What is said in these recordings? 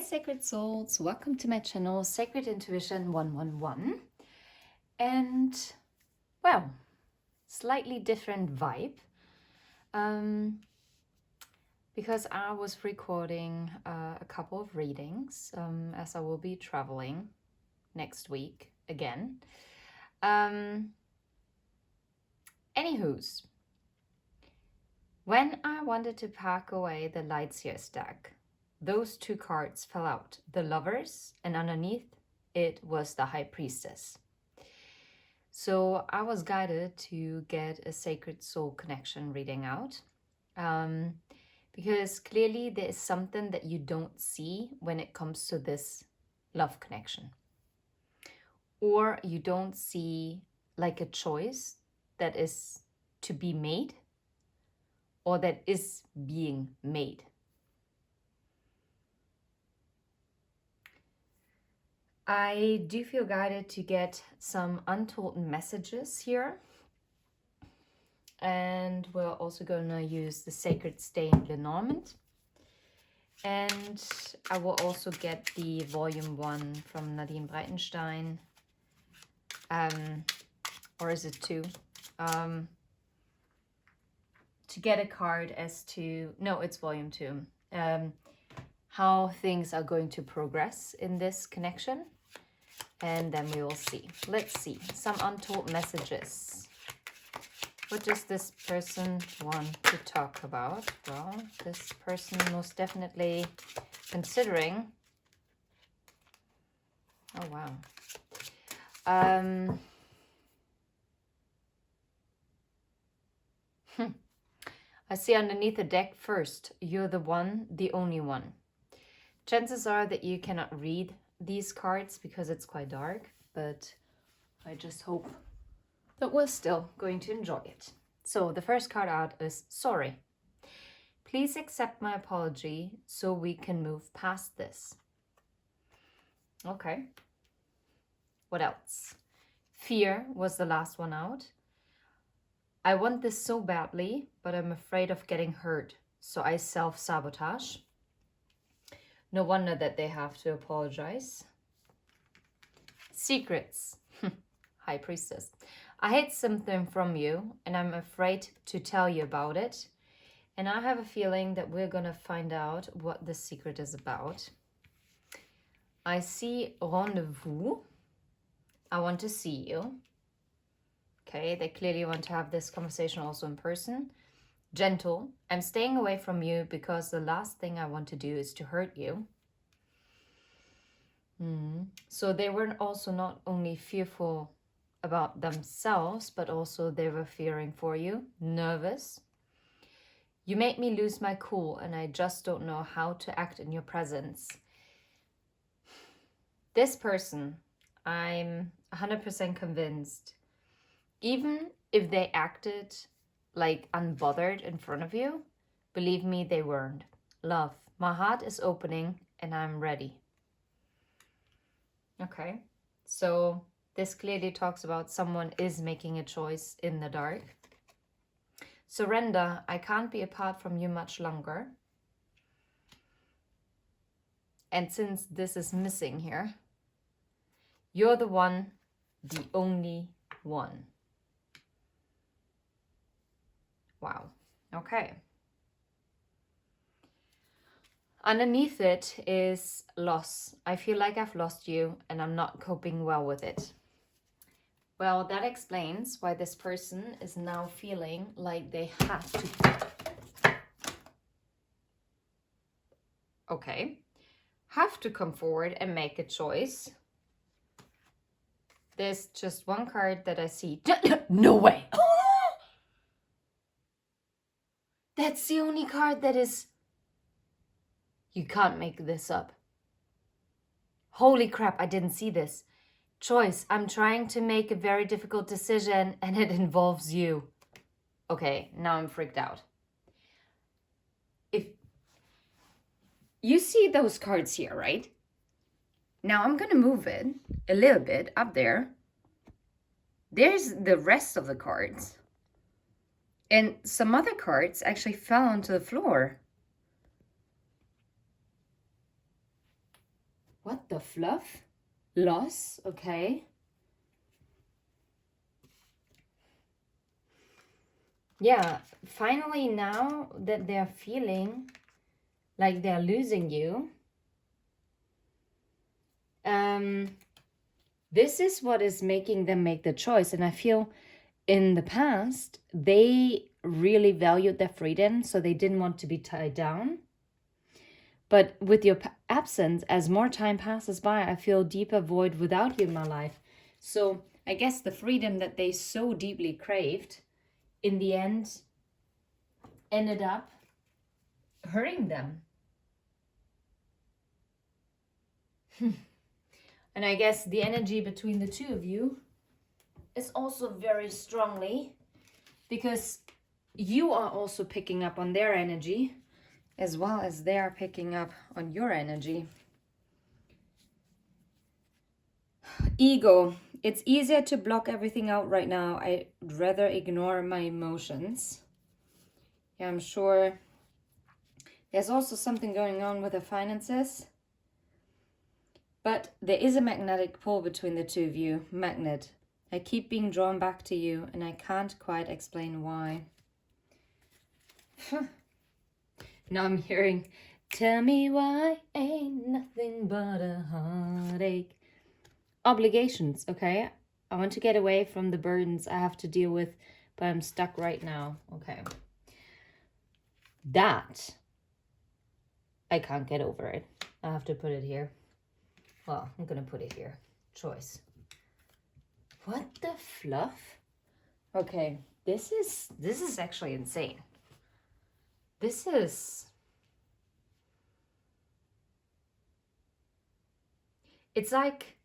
Sacred Souls, welcome to my channel Sacred Intuition 111. And well, slightly different vibe because I was recording a couple of readings as I will be traveling next week again. Anywho's, when I wanted to pack away the Lightseers deck, those two cards fell out, the Lovers, and underneath it was the High Priestess. So I was guided to get a Sacred Soul Connection reading out because clearly there is something that you don't see when it comes to this love connection. Or you don't see like a choice that is to be made or that is being made. I do feel guided to get some untold messages here. And we're also going to use the Sacred Stain Lenormand. And I will also get the volume 1 from Nadine Breitenstein. Or is it 2? To get a card as to, no, it's volume 2. How things are going to progress in this connection. And then we will see. Let's see. Some untold messages. What does this person want to talk about? Well, this person most definitely considering... Oh, wow. I see underneath the deck first, you're the one, the only one. Chances are that you cannot read these cards because it's quite dark, but I just hope that we're still going to enjoy it. So the first card out is Sorry. Please accept my apology so we can move past this. Okay. What else? Fear was the last one out. I want this so badly, but I'm afraid of getting hurt, so I self-sabotage. No wonder that they have to apologize. Secrets. High Priestess. I hid something from you, and I'm afraid to tell you about it. And I have a feeling that we're going to find out what the secret is about. I see Rendezvous. I want to see you. Okay, they clearly want to have this conversation also in person. Gentle. I'm staying away from you because the last thing I want to do is to hurt you. So they were also not only fearful about themselves, but also they were fearing for you. Nervous. You make me lose my cool and I just don't know how to act in your presence. This person, I'm 100% convinced, even if they acted like unbothered in front of you, believe me, they weren't. Love, my heart is opening and I'm ready. Okay, so this clearly talks about someone is making a choice in the dark. Surrender, I can't be apart from you much longer. And since this is missing here, you're the one, the only one. Wow, okay. Underneath it is loss. I feel like I've lost you and I'm not coping well with it. Well, that explains why this person is now feeling like they have to... Okay. Have to come forward and make a choice. There's just one card that I see. No way! That's the only card that is... You can't make this up. Holy crap, I didn't see this. Choice. I'm trying to make a very difficult decision and it involves you. Okay, now I'm freaked out. If you see those cards here, right? Now I'm going to move it a little bit up there. There's the rest of the cards. And some other cards actually fell onto the floor. What the fluff? Loss, okay. Yeah, finally now that they're feeling like they're losing you, this is what is making them make the choice. And I feel in the past, they really valued their freedom, so they didn't want to be tied down. But with your absence, as more time passes by, I feel a deeper void without you in my life. So I guess the freedom that they so deeply craved, in the end, ended up hurting them. And I guess the energy between the two of you is also very strongly, because you are also picking up on their energy as well as they are picking up on your energy. Ego. It's easier to block everything out right now. I'd rather ignore my emotions. Yeah, I'm sure there's also something going on with the finances. But there is a magnetic pull between the two of you. Magnet. I keep being drawn back to you, and I can't quite explain why. Now I'm hearing, tell me why ain't nothing but a heartache. Obligations, okay? I want to get away from the burdens I have to deal with, but I'm stuck right now. Okay. That, I can't get over it. I have to put it here. Well, I'm gonna put it here. Choice. What the fluff? Okay, this is actually insane. This is... It's like...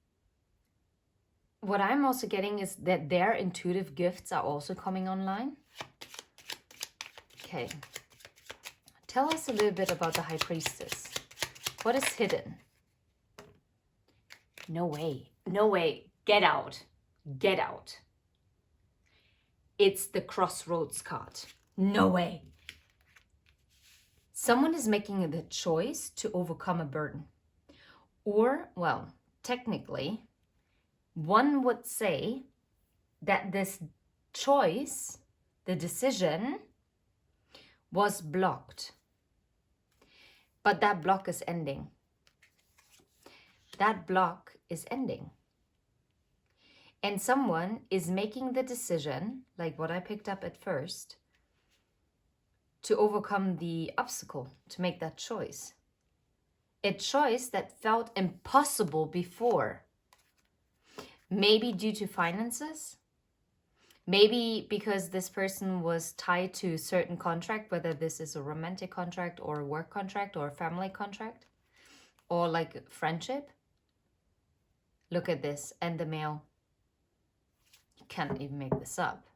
What I'm also getting is that their intuitive gifts are also coming online. Okay. Tell us a little bit about the High Priestess. What is hidden? No way. No way. Get out. Get out. It's the Crossroads card. No way. Someone is making the choice to overcome a burden. Or, well, technically, one would say that this choice, the decision, was blocked. But that block is ending. That block is ending. And someone is making the decision, like what I picked up at first, to overcome the obstacle, to make that choice. A choice that felt impossible before. Maybe due to finances. Maybe because this person was tied to a certain contract, whether this is a romantic contract or a work contract or a family contract or like friendship. Look at this, and the male. You can't even make this up.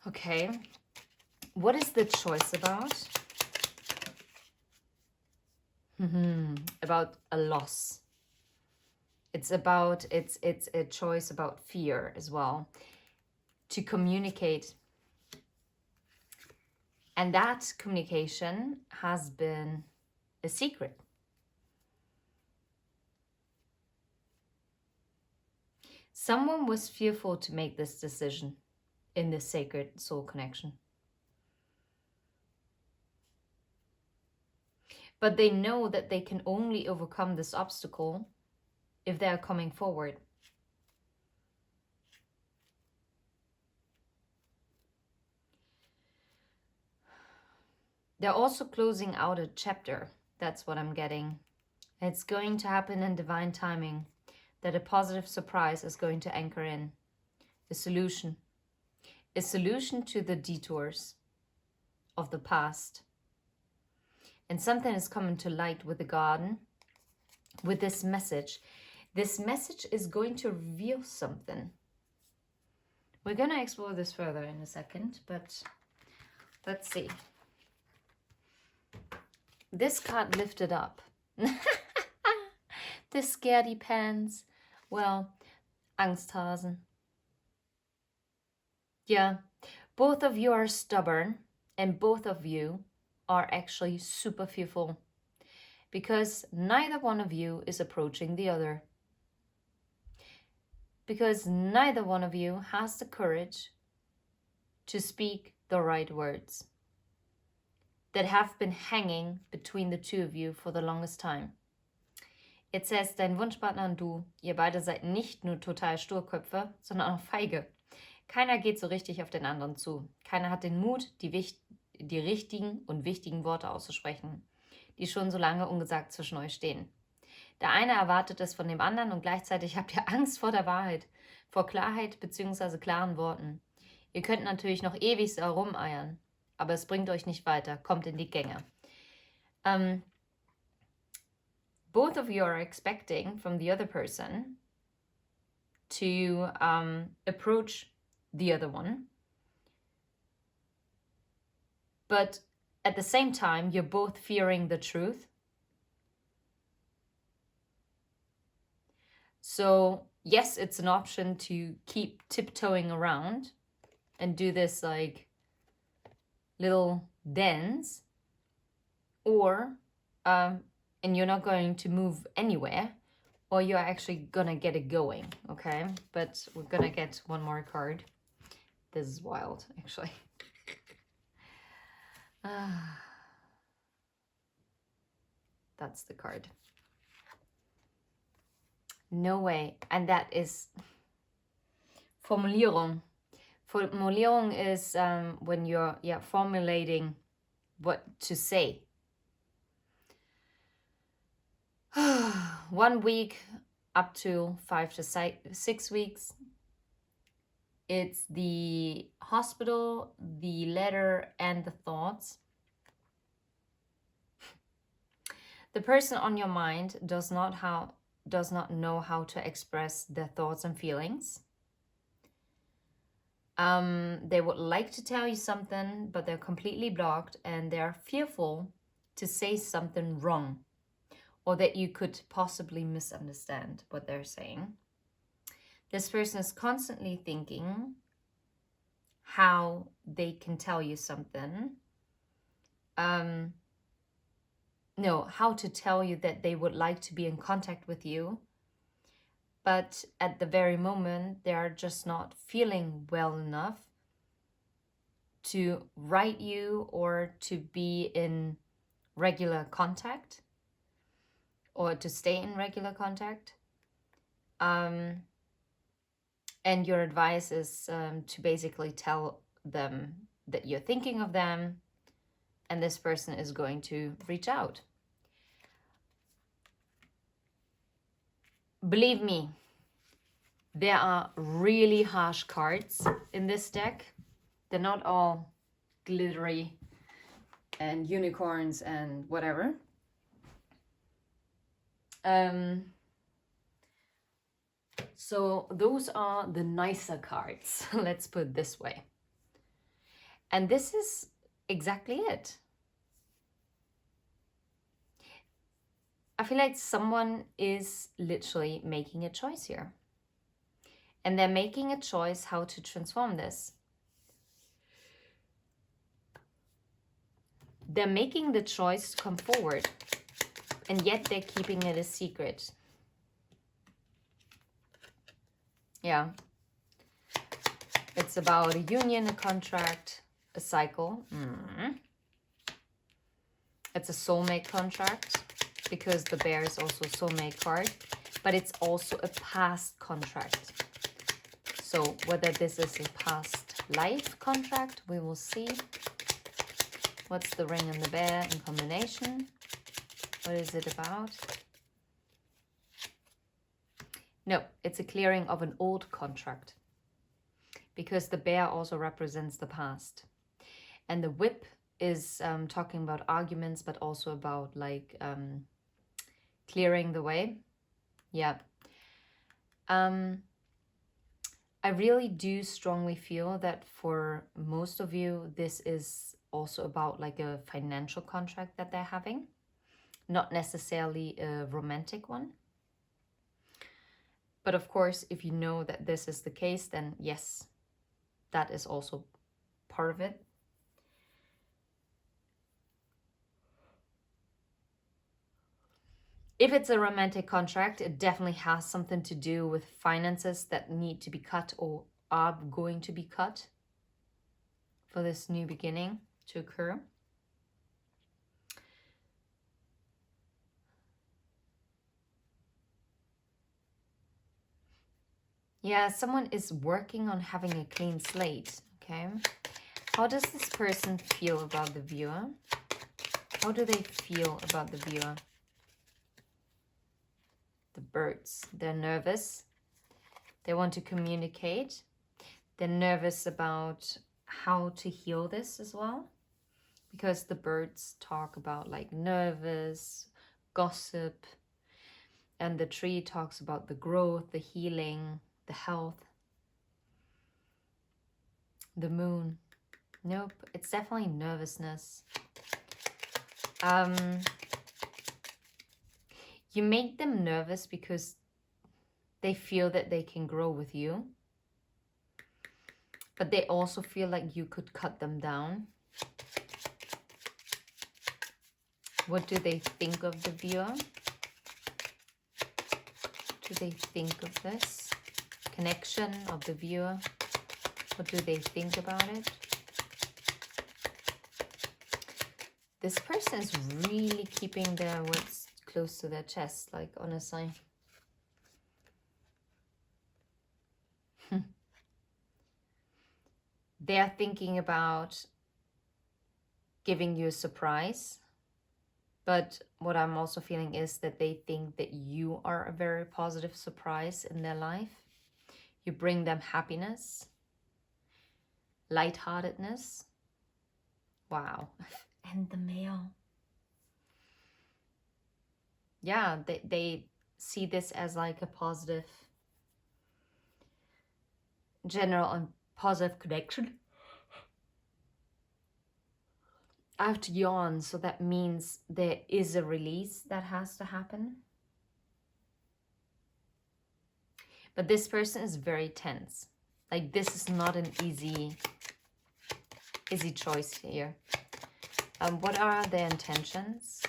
Okay, what is the choice about? About a loss. It's about, it's a choice about fear as well. To communicate. And that communication has been a secret. Someone was fearful to make this decision in this sacred soul connection. But they know that they can only overcome this obstacle if they are coming forward. They're also closing out a chapter. That's what I'm getting. It's going to happen in divine timing, that a positive surprise is going to anchor in. A solution to the detours of the past. And something is coming to light with the garden, with this message. This message is going to reveal something. We're going to explore this further in a second, but let's see. This card lifted up. The scaredy pants. Well, Angsthasen. Yeah, both of you are stubborn and both of you are actually super fearful. because neither one of you is approaching the other. Because neither one of you has the courage to speak the right words that have been hanging between the two of you for the longest time. It says, dein Wunschpartner und du, ihr beide seid nicht nur total Sturköpfe, sondern auch feige. Keiner geht so richtig auf den anderen zu. Keiner hat den Mut, die richtigen und wichtigen Worte auszusprechen, die schon so lange ungesagt zwischen euch stehen. Der eine erwartet es von dem anderen und gleichzeitig habt ihr Angst vor der Wahrheit, vor Klarheit bzw. klaren Worten. Ihr könnt natürlich noch ewig so herumeiern, aber es bringt euch nicht weiter. Kommt in die Gänge. Both of you are expecting from the other person to approach the other one. But at the same time, you're both fearing the truth. So yes, it's an option to keep tiptoeing around and do this like little dance, or and you're not going to move anywhere, or you're actually gonna get it going, okay? But we're gonna get one more card. This is wild, actually. That's the card. No way. And that is Formulierung. Formulierung is when you're formulating what to say. 1 week up to 5 to 6 weeks. It's the hospital, the letter, and the thoughts. The person on your mind does not know how to express their thoughts and feelings. They would like to tell you something, but they're completely blocked and they're fearful to say something wrong, or that you could possibly misunderstand what they're saying. This person is constantly thinking how they can tell you something. How to tell you that they would like to be in contact with you. But at the very moment, they are just not feeling well enough to write you or to be in regular contact, or to stay in regular contact. And your advice is to basically tell them that you're thinking of them, and this person is going to reach out. Believe me, there are really harsh cards in this deck. They're not all glittery and unicorns and whatever. So those are the nicer cards, let's put it this way. And this is exactly it. I feel like someone is literally making a choice here. And they're making a choice how to transform this. They're making the choice to come forward, and yet they're keeping it a secret. Yeah. It's about a union, a contract, a cycle. It's a soulmate contract, because the bear is also a soulmate card, but it's also a past contract. So whether this is a past life contract, we will see. What's the ring and the bear in combination? What is it about? No, it's a clearing of an old contract, because the bear also represents the past. And the whip is talking about arguments, but also about like clearing the way. Yeah. I really do strongly feel that for most of you, this is also about like a financial contract that they're having, not necessarily a romantic one. But of course, if you know that this is the case, then yes, that is also part of it. If it's a romantic contract, it definitely has something to do with finances that need to be cut or are going to be cut for this new beginning to occur. Yeah, someone is working on having a clean slate, okay? How does this person feel about the viewer? How do they feel about the viewer? The birds, they're nervous. They want to communicate. They're nervous about how to heal this as well. Because the birds talk about like nervous, gossip. And the tree talks about the growth, the healing, the health. The moon. Nope, it's definitely nervousness. You make them nervous because they feel that they can grow with you. But they also feel like you could cut them down. What do they think of the viewer? Do they think of this connection of the viewer? What do they think about it? This person is really keeping their words close to their chest, like honestly. They are thinking about giving you a surprise. But what I'm also feeling is that they think that you are a very positive surprise in their life. You bring them happiness, lightheartedness. Wow. And the male. Yeah, they see this as like a positive, general and positive connection. I have to yawn, so that means there is a release that has to happen. But this person is very tense. Like this is not an easy choice here. What are their intentions?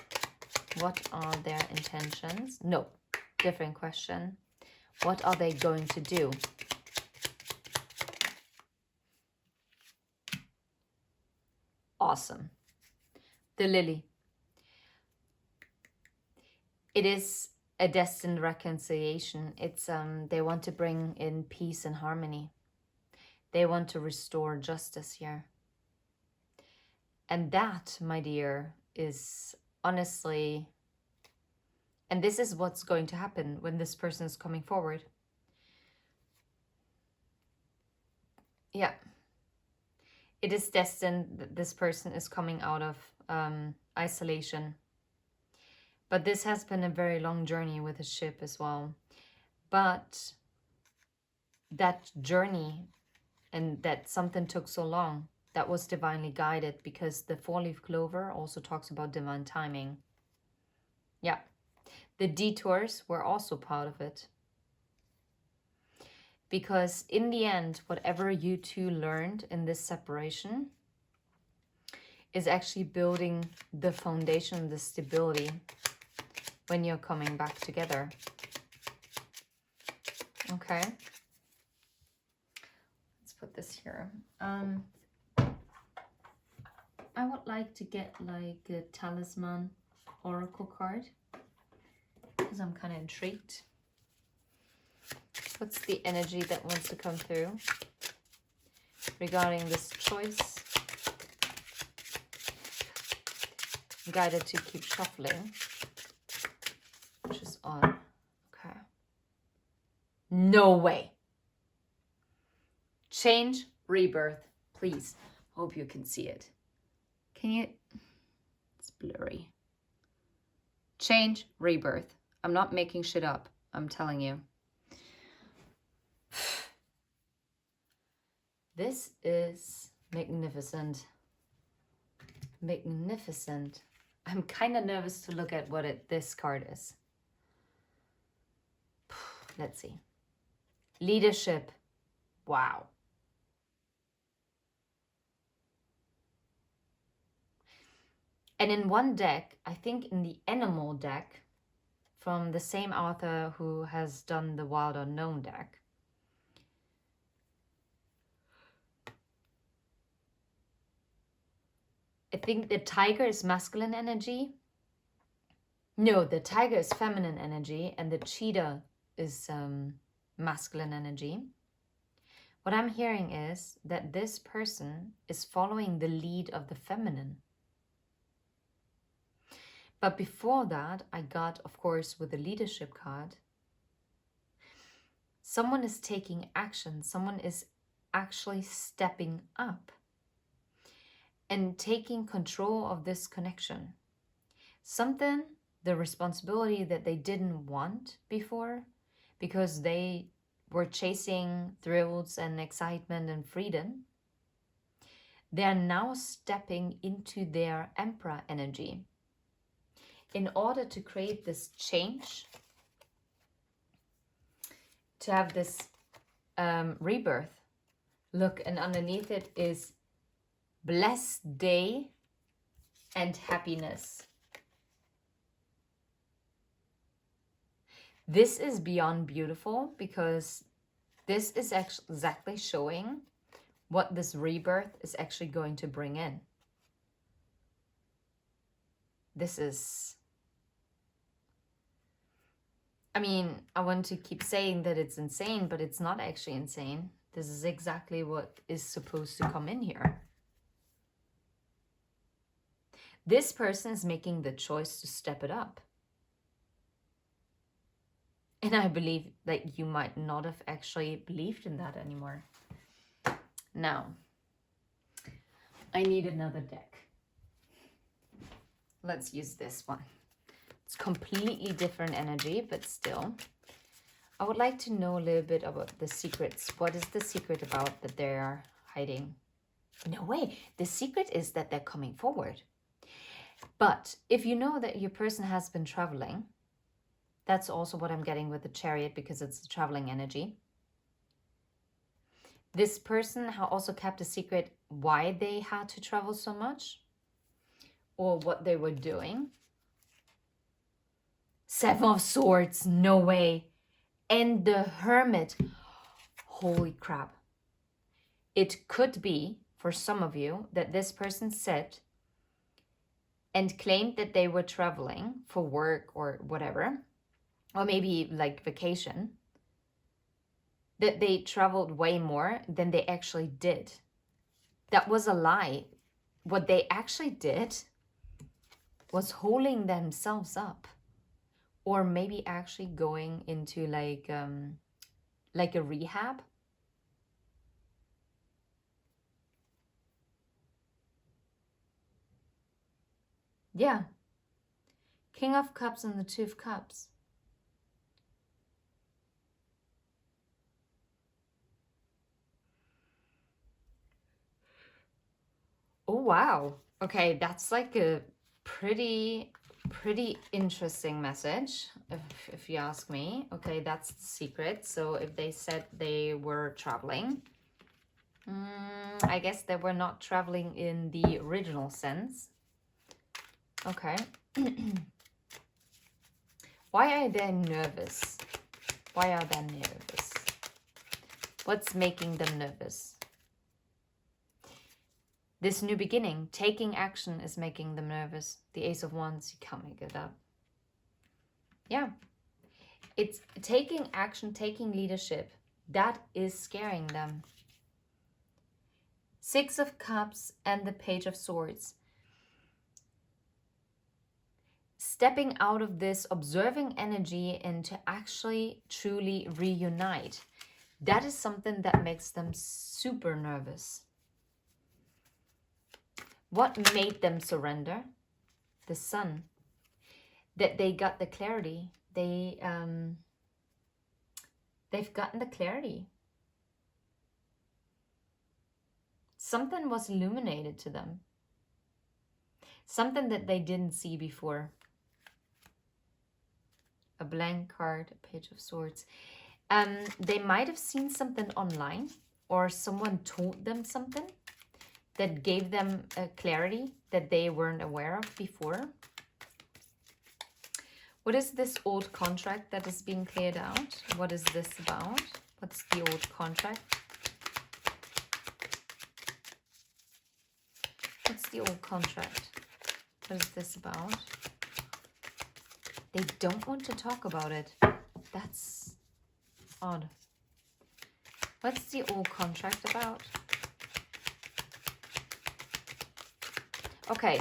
What are their intentions? No, different question. What are they going to do? Awesome. The lily. It is a destined reconciliation. It's they want to bring in peace and harmony. They want to restore justice here. And that, my dear, is honestly, and this is what's going to happen when this person is coming forward. Yeah. It is destined that this person is coming out of isolation. But this has been a very long journey with the ship as well. But that journey and that something took so long, that was divinely guided, because the four-leaf clover also talks about divine timing. Yeah. The detours were also part of it. Because in the end, whatever you two learned in this separation is actually building the foundation, the stability when you're coming back together. Okay. Let's put this here. I would like to get like a talisman oracle card because I'm kind of intrigued. What's the energy that wants to come through regarding this choice? I'm guided to keep shuffling, which is odd. Okay. No way. Change, rebirth, please. Hope you can see it. Can you? It's blurry. Change, rebirth. I'm not making shit up. I'm telling you. This is magnificent. Magnificent. I'm kind of nervous to look at what this card is. Let's see. Leadership. Wow. And in one deck, I think in the animal deck, from the same author who has done the Wild Unknown deck. I think the tiger is masculine energy. No, the tiger is feminine energy and the cheetah is masculine energy. What I'm hearing is that this person is following the lead of the feminine. But before that, I got, of course, with the leadership card, someone is taking action. Someone is actually stepping up and taking control of this connection. Something, the responsibility that they didn't want before because they were chasing thrills and excitement and freedom, they are now stepping into their Emperor energy in order to create this change, to have this rebirth. Look, and underneath it is blessed day and happiness. This is beyond beautiful because this is exactly showing what this rebirth is actually going to bring in. This is, I mean, I want to keep saying that it's insane, but it's not actually insane. This is exactly what is supposed to come in here. This person is making the choice to step it up. And I believe that you might not have actually believed in that anymore. Now, I need another deck. Let's use this one. It's completely different energy, but still. I would like to know a little bit about the secrets. What is the secret about that they're hiding? No way. The secret is that they're coming forward. But if you know that your person has been traveling, that's also what I'm getting with the Chariot because it's the traveling energy. This person also kept a secret why they had to travel so much or what they were doing. Seven of Swords, no way. And the Hermit. Holy crap. It could be, for some of you, that this person said and claimed that they were traveling for work or whatever, or maybe like vacation, that they traveled way more than they actually did. That was a lie. What they actually did was holding themselves up, or maybe actually going into like a rehab. Yeah. King of Cups and the Two of Cups. Oh, wow. Okay, that's like a pretty interesting message, if you ask me. Okay, that's the secret. So if they said they were traveling, I guess they were not traveling in the original sense. Okay. Why are they nervous? Why are they nervous? What's making them nervous? This new beginning, taking action, is making them nervous. The Ace of Wands, you can't make it up. Yeah. It's taking action, taking leadership. That is scaring them. Six of Cups and the Page of Swords. Stepping out of this observing energy and to actually truly reunite. That is something that makes them super nervous. What made them surrender? The Sun. That they got the clarity. They've gotten the clarity. Something was illuminated to them. Something that they didn't see before. A blank card, a Page of Swords. They might have seen something online, or someone told them something that gave them a clarity that they weren't aware of before. What is this old contract that is being cleared out? What is this about? What's the old contract? What's the old contract? What is this about? They don't want to talk about it. That's odd. What's the old contract about? Okay,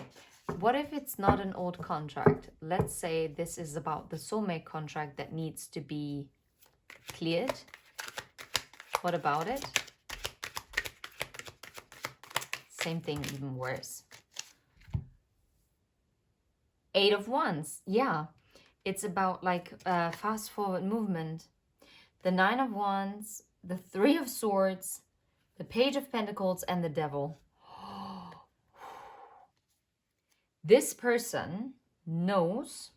what if it's not an old contract? Let's say this is about the soulmate contract that needs to be cleared. What about it? Same thing, even worse. 8 of Wands, yeah. It's about like fast forward movement. The 9 of Wands, the 3 of Swords, the Page of Pentacles, and the Devil. This person knows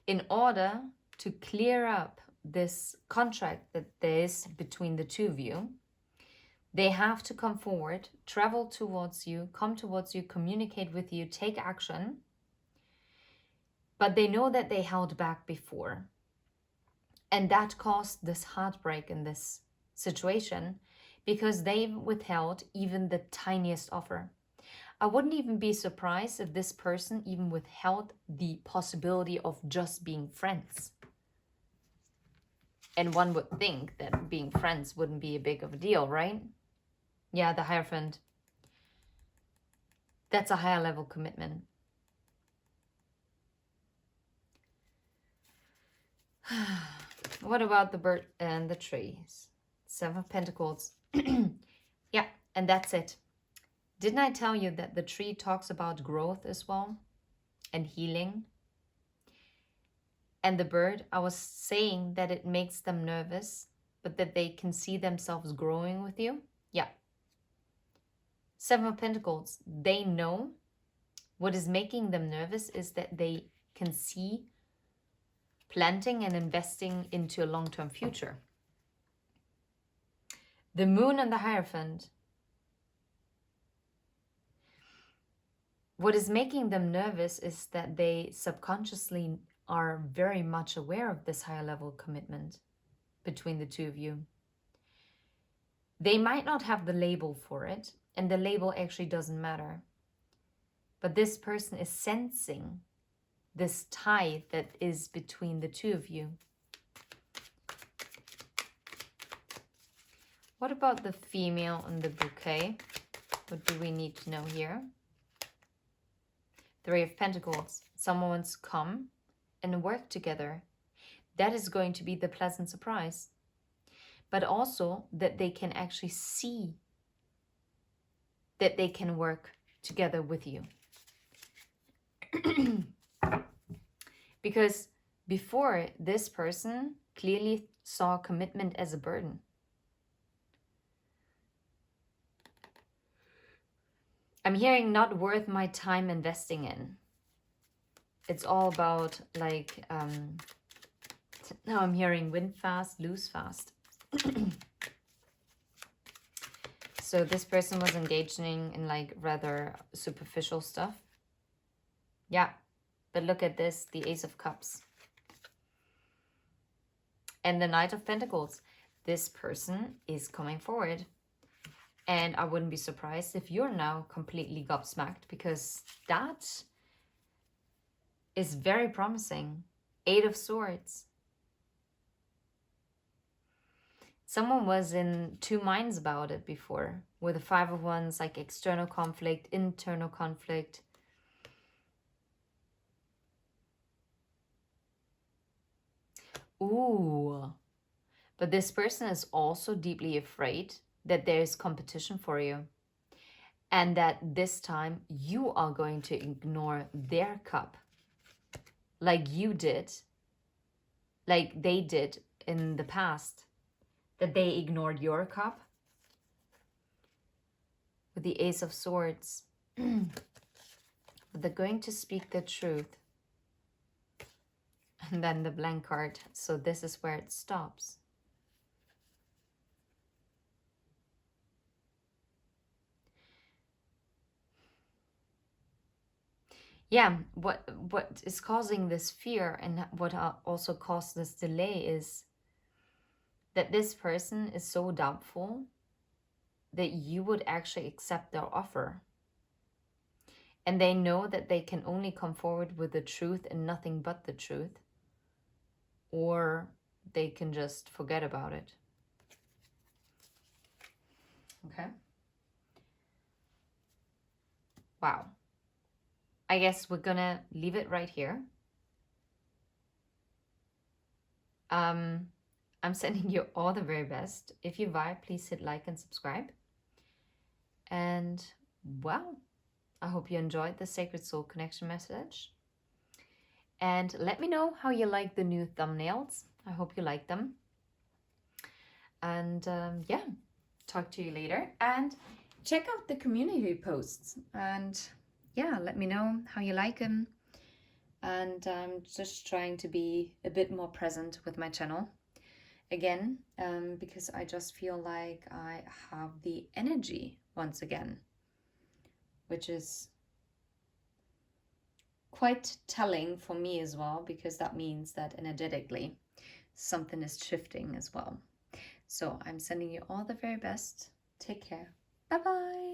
in order to clear up this contract that there is between the two of you, they have to come forward, travel towards you, come towards you, communicate with you, take action. But they know that they held back before. And that caused this heartbreak in this situation because they've withheld even the tiniest offer. I wouldn't even be surprised if this person even withheld the possibility of just being friends. And one would think that being friends wouldn't be a big of a deal, right? Yeah, the Hierophant. That's a higher level commitment. What about the bird and the trees? 7 of Pentacles. Yeah, and that's it. Didn't I tell you that the tree talks about growth as well? And healing? And the bird, I was saying that it makes them nervous, but that they can see themselves growing with you? Yeah. 7 of Pentacles. They know what is making them nervous is that they can see planting and investing into a long-term future. The Moon and the Hierophant. What is making them nervous is that they subconsciously are very much aware of this higher level commitment between the two of you. They might not have the label for it, and the label actually doesn't matter. But this person is sensing this tie that is between the two of you. What about the female and the bouquet? What do we need to know here? 3 of Pentacles. Someone wants to come and work together. That is going to be the pleasant surprise. But also that they can actually see that they can work together with you. Because before, this person clearly saw commitment as a burden. I'm hearing not worth my time investing in. It's all about like, now I'm hearing win fast, lose fast. So this person was engaging in like rather superficial stuff. Yeah, but look at this, the Ace of Cups. And the Knight of Pentacles. This person is coming forward. And I wouldn't be surprised if you're now completely gobsmacked, because that is very promising. 8 of Swords. Someone was in two minds about it before. With the 5 of Wands, like external conflict, internal conflict. Ooh. But this person is also deeply afraid that there is competition for you. And that this time you are going to ignore their cup. Like you did. Like they did in the past. That they ignored your cup. With the Ace of Swords. But they're going to speak the truth. And then the blank card. So this is where it stops. yeah, what is causing this fear and what also caused this delay is that this person is so doubtful that you would actually accept their offer. And they know that they can only come forward with the truth and nothing but the truth, or they can just forget about it. Okay. Wow. I guess we're gonna leave it right here. I'm sending you all the very best. If you vibe, please hit like and subscribe. And well, I hope you enjoyed the Sacred Soul Connection message. And let me know how you like the new thumbnails. I hope you like them. And yeah, talk to you later. And check out the community posts. And yeah, let me know how you like them. And I'm just trying to be a bit more present with my channel again, because I just feel like I have the energy once again, which is quite telling for me as well, because that means that energetically something is shifting as well. So I'm sending you all the very best. Take care. Bye bye.